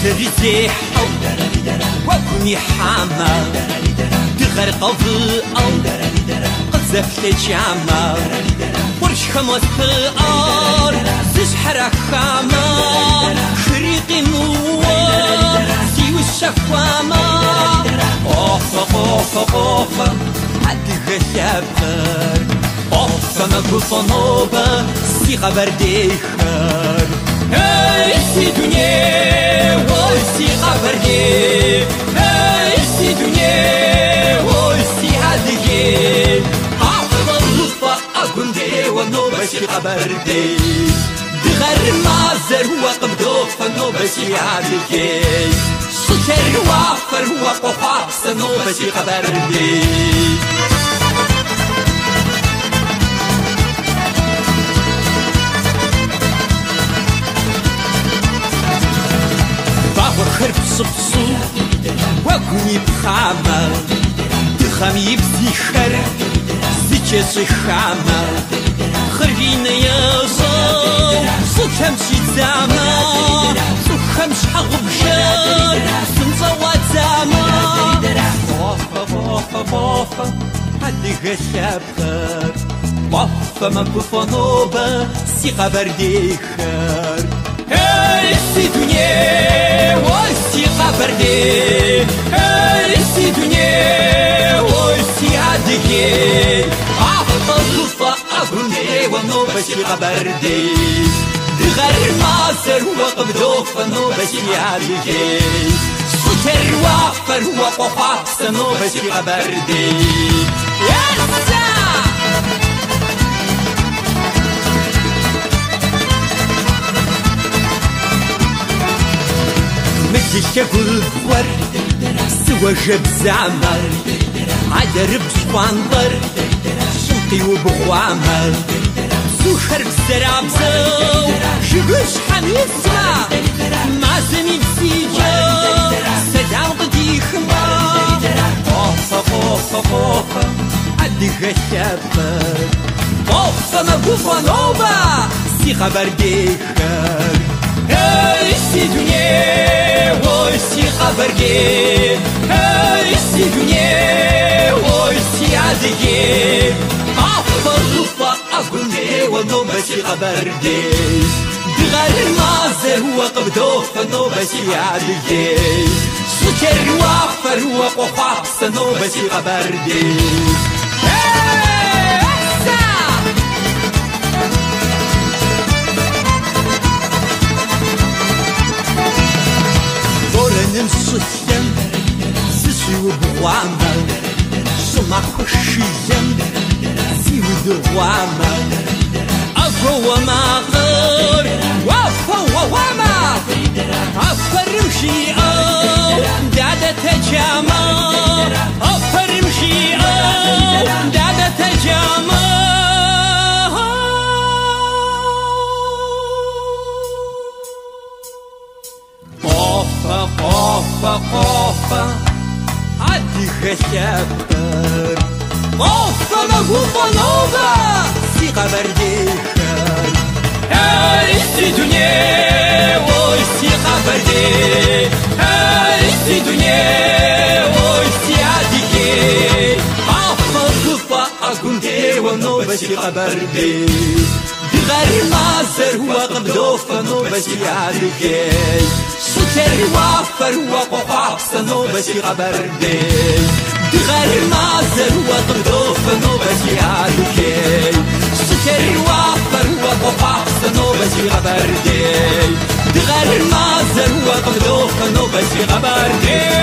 سرزيح وكوني حامة تغرق ضوء قذفت جامة ورش خمس في الأرض تسحر خامة خريقي نوار سيو الشفامة قوفة حد غشابخر قوفة مقوفة نوبة سي خبر ديخر هاي سي دنيا وي سي خبر دي هاي سي دنيا وي سي هادي عقل الوفا أقول دي والنوبة سي خبر دي دغر مازر هو قبضوف النوبة سي هادي سكر وافر هو قفاص النوبة سي خبر دي خرب صبصو وكوني بخامة تخامي يبزي خر زيجي خامة خرين يازو صوت همشي زاما صوت همش حغب شر سنزوات زاما بوفا حد غشاب خر بوفا ما بوفا نوبة سي خبر دي خر هاي سي دنيا وي سي خبر دي هاي سي دنيا وي سي عادي عقل الوفا أقول دي والنوبة سي خبر دي دغر مازر هو قبضوف النوبة سي عادي سكر وافر هو قفاص النوبة سي خبر دي يسا مجيش اقول ورد سوى جب زعمر عدرب شبانطر شنطي وبغوامر سوخر بزرع بزو شبش حميسما معزمي بسيجو سدعو قدي خمار قوفا عدي غشابر قوفا مقوفا نوبة سي خبر ديخر هاي سي دنيا وي سي خبر دي هاي سي دنيا وي سي عادي عفر لفا أقول دي والنوبة سي خبر دي دغر المازر هو قبضوف النوبة سي عادي سكر وافر هو قفاص النوبة سي خبر دي نمسوسيم سيسيو بغوامل سما خشيم سيو دغوامل أفو وما غير وافو وما أفرمشي أو دادة تجامل أفرمشي أو دادة تجامل قوفا عدي خشابر قوفا مقوفا نوبة سي خبر ديخر هاي سي دنيا وي سي خبر دي هاي سي دنيا وي سي عادي قوفا قوفا أقول دي والنوبة سي خبر دي دغر مازر هو قبضوف النوبة سي عادي سكر وافر هو قفاص النوبة سي خبر دي دغر مازر هو قبضوف النوبة سي عادي سكر وافر هو قفاص النوبة سي خبر دي دغر مازر هو قبضوف النوبة سي خبر دي